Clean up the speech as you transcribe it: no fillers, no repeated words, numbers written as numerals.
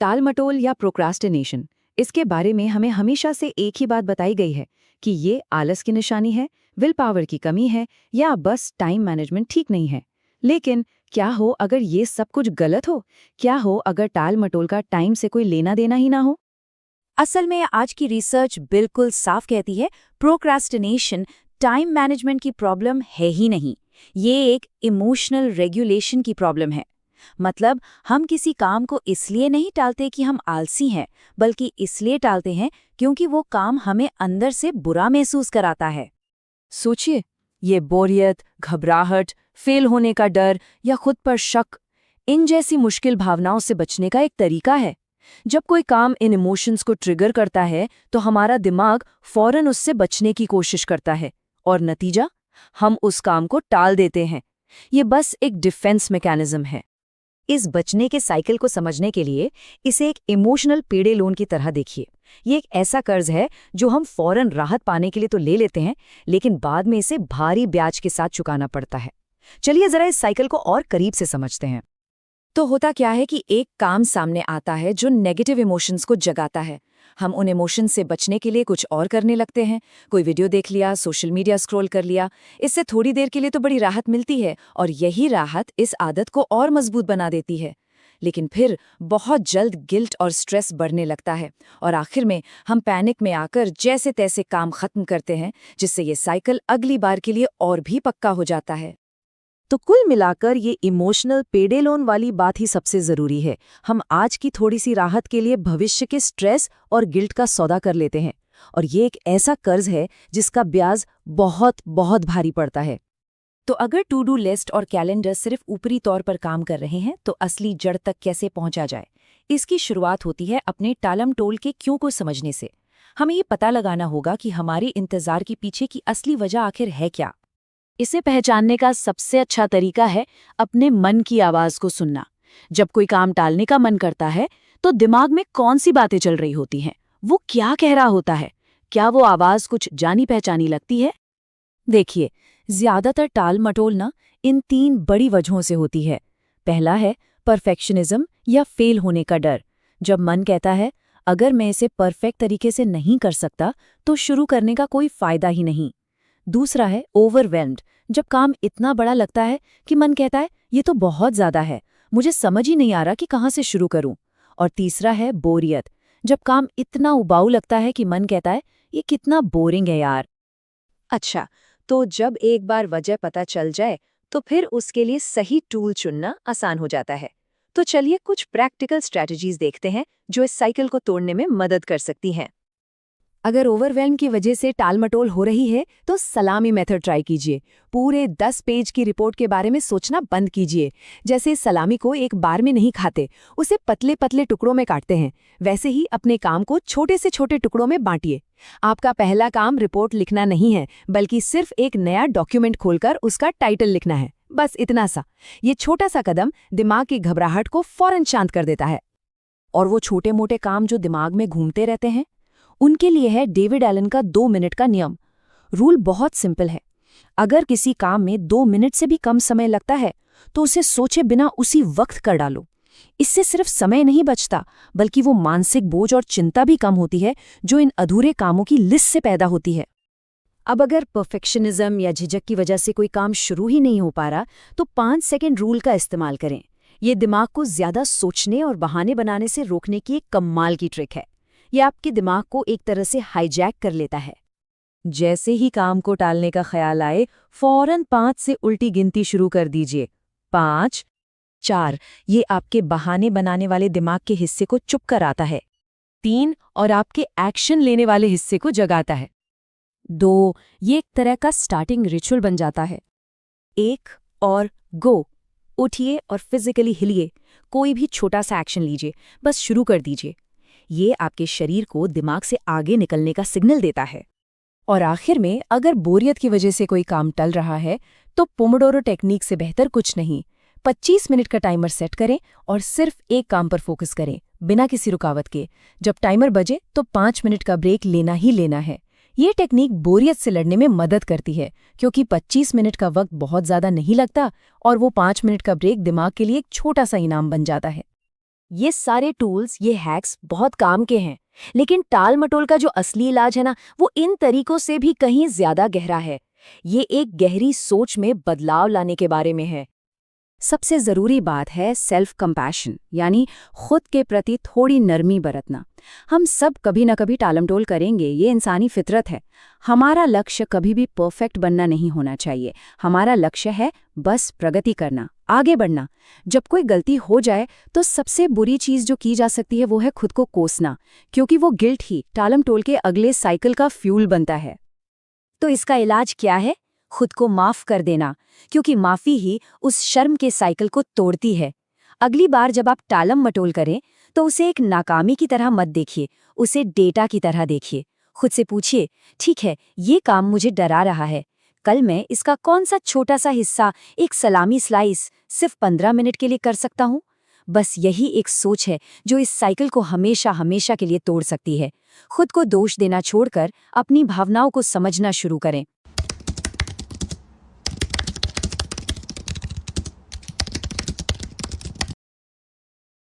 टाल-मटोल या प्रोक्रास्टिनेशन, इसके बारे में हमें हमेशा से एक ही बात बताई गई है कि ये आलस की निशानी है, विल पावर की कमी है या बस टाइम मैनेजमेंट ठीक नहीं है। लेकिन क्या हो अगर ये सब कुछ गलत हो? क्या हो अगर टाल-मटोल का टाइम से कोई लेना देना ही ना हो? असल में आज की रिसर्च बिल्कुल साफ कहती है प्रोक्रास्टिनेशन टाइम मैनेजमेंट की प्रॉब्लम है ही नहीं। ये एक इमोशनल रेगुलेशन की प्रॉब्लम है। मतलब हम किसी काम को इसलिए नहीं टालते कि हम आलसी हैं, बल्कि इसलिए टालते हैं क्योंकि वो काम हमें अंदर से बुरा महसूस कराता है। सोचिए, ये बोरियत, घबराहट, फेल होने का डर या खुद पर शक, इन जैसी मुश्किल भावनाओं से बचने का एक तरीका है। जब कोई काम इन इमोशंस को ट्रिगर करता है तो हमारा दिमाग फौरन उससे बचने की कोशिश करता है और नतीजा, हम उस काम को टाल देते हैं। ये बस एक डिफेंस मैकेनिज्म है। इस बचने के साइकिल को समझने के लिए इसे एक इमोशनल पेडे लोन की तरह देखिए। ये एक ऐसा कर्ज है जो हम फौरन राहत पाने के लिए तो ले लेते हैं, लेकिन बाद में इसे भारी ब्याज के साथ चुकाना पड़ता है। चलिए जरा इस साइकिल को और करीब से समझते हैं। तो होता क्या है कि एक काम सामने आता है जो नेगेटिव इमोशंस को जगाता है। हम उन इमोशंस से बचने के लिए कुछ और करने लगते हैं। कोई वीडियो देख लिया, सोशल मीडिया स्क्रॉल कर लिया। इससे थोड़ी देर के लिए तो बड़ी राहत मिलती है और यही राहत इस आदत को और मजबूत बना देती है। लेकिन फिर बहुत जल्द गिल्ट और स्ट्रेस बढ़ने लगता है और आखिर में हम पैनिक में आकर जैसे तैसे काम खत्म करते हैं, जिससे ये साइकिल अगली बार के लिए और भी पक्का हो जाता है। तो कुल मिलाकर ये इमोशनल पेडे लोन वाली बात ही सबसे जरूरी है। हम आज की थोड़ी सी राहत के लिए भविष्य के स्ट्रेस और गिल्ट का सौदा कर लेते हैं, और ये एक ऐसा कर्ज है जिसका ब्याज बहुत बहुत भारी पड़ता है। तो अगर टू डू लिस्ट और कैलेंडर सिर्फ ऊपरी तौर पर काम कर रहे हैं, तो असली जड़ तक कैसे पहुंचा जाए? इसकी शुरुआत होती है अपने टालम टोल के क्यों को समझने से। हमें ये पता लगाना होगा कि हमारे इंतजार के पीछे की असली वजह आखिर है क्या। इसे पहचानने का सबसे अच्छा तरीका है अपने मन की आवाज को सुनना। जब कोई काम टालने का मन करता है तो दिमाग में कौन सी बातें चल रही होती हैं, वो क्या कह रहा होता है, क्या वो आवाज कुछ जानी पहचानी लगती है? देखिए, ज्यादातर टाल मटोल ना इन 3 बड़ी वजहों से होती है। पहला है परफेक्शनिज्म या फेल होने का डर। जब मन कहता है अगर मैं इसे परफेक्ट तरीके से नहीं कर सकता तो शुरू करने का कोई फायदा ही नहीं। दूसरा है ओवरवेल्म्ड। जब काम इतना बड़ा लगता है कि मन कहता है ये तो बहुत ज्यादा है, मुझे समझ ही नहीं आ रहा कि कहाँ से शुरू करूं। और तीसरा है बोरियत। जब काम इतना उबाऊ लगता है कि मन कहता है ये कितना बोरिंग है यार। अच्छा, तो जब एक बार वजह पता चल जाए तो फिर उसके लिए सही टूल चुनना आसान हो जाता है। तो चलिए कुछ प्रैक्टिकल स्ट्रैटेजीज देखते हैं जो इस साइकिल को तोड़ने में मदद कर सकती हैं। अगर ओवरवेल्म की वजह से टालमटोल हो रही है तो सलामी मेथड ट्राई कीजिए। पूरे 10 पेज की रिपोर्ट के बारे में सोचना बंद कीजिए। जैसे सलामी को एक बार में नहीं खाते, उसे पतले पतले टुकड़ों में काटते हैं, वैसे ही अपने काम को छोटे से छोटे टुकड़ों में बांटिए। आपका पहला काम रिपोर्ट लिखना नहीं है, बल्कि सिर्फ एक नया डॉक्यूमेंट खोलकर उसका टाइटल लिखना है। बस इतना सा। ये छोटा सा कदम दिमाग की घबराहट को फौरन शांत कर देता है। और वो छोटे मोटे काम जो दिमाग में घूमते रहते हैं, उनके लिए है डेविड एलन का 2 मिनट का नियम। रूल बहुत सिंपल है। अगर किसी काम में 2 मिनट से भी कम समय लगता है तो उसे सोचे बिना उसी वक्त कर डालो। इससे सिर्फ समय नहीं बचता, बल्कि वो मानसिक बोझ और चिंता भी कम होती है जो इन अधूरे कामों की लिस्ट से पैदा होती है। अब अगर परफेक्शनिज्म या झिझक की वजह से कोई काम शुरू ही नहीं हो पा रहा, तो 5 सेकंड रूल का इस्तेमाल करें। ये दिमाग को ज्यादा सोचने और बहाने बनाने से रोकने की एक कमाल की ट्रिक है। यह आपके दिमाग को एक तरह से हाईजैक कर लेता है। जैसे ही काम को टालने का ख्याल आए, फौरन 5 से उल्टी गिनती शुरू कर दीजिए। 5, 4, ये आपके बहाने बनाने वाले दिमाग के हिस्से को चुप कराता है। 3, और आपके एक्शन लेने वाले हिस्से को जगाता है। 2, ये एक तरह का स्टार्टिंग रिचुअल बन जाता है। 1 और गो। उठिए और फिजिकली हिलिए। कोई भी छोटा सा एक्शन लीजिए, बस शुरू कर दीजिए। ये आपके शरीर को दिमाग से आगे निकलने का सिग्नल देता है। और आखिर में, अगर बोरियत की वजह से कोई काम टल रहा है तो पोमोडोरो टेक्निक से बेहतर कुछ नहीं। 25 मिनट का टाइमर सेट करें और सिर्फ एक काम पर फोकस करें, बिना किसी रुकावट के। जब टाइमर बजे तो 5 मिनट का ब्रेक लेना ही लेना है। ये टेक्निक बोरियत से लड़ने में मदद करती है, क्योंकि 25 मिनट का वक्त बहुत ज्यादा नहीं लगता और वो 5 मिनट का ब्रेक दिमाग के लिए एक छोटा सा इनाम बन जाता है। ये सारे टूल्स, ये हैक्स बहुत काम के हैं, लेकिन टाल मटोल का जो असली इलाज है ना, वो इन तरीकों से भी कहीं ज्यादा गहरा है। ये एक गहरी सोच में बदलाव लाने के बारे में है। सबसे ज़रूरी बात है सेल्फ कंपैशन, यानी खुद के प्रति थोड़ी नरमी बरतना। हम सब कभी न कभी टालमटोल करेंगे, ये इंसानी फितरत है। हमारा लक्ष्य कभी भी परफेक्ट बनना नहीं होना चाहिए। हमारा लक्ष्य है बस प्रगति करना, आगे बढ़ना। जब कोई गलती हो जाए तो सबसे बुरी चीज़ जो की जा सकती है वो है खुद को कोसना, क्योंकि वो गिल्ट ही टालमटोल के अगले साइकिल का फ्यूल बनता है। तो इसका इलाज क्या है? खुद को माफ कर देना, क्योंकि माफी ही उस शर्म के साइकिल को तोड़ती है। अगली बार जब आप टालम मटोल करें तो उसे एक नाकामी की तरह मत देखिए, उसे डेटा की तरह देखिए। खुद से पूछिए, ठीक है, ये काम मुझे डरा रहा है, कल मैं इसका कौन सा छोटा सा हिस्सा, एक सलामी स्लाइस, सिर्फ 15 मिनट के लिए कर सकता हूँ। बस यही एक सोच है जो इस साइकिल को हमेशा हमेशा के लिए तोड़ सकती है। खुद को दोष देना छोड़कर अपनी भावनाओं को समझना शुरू करें।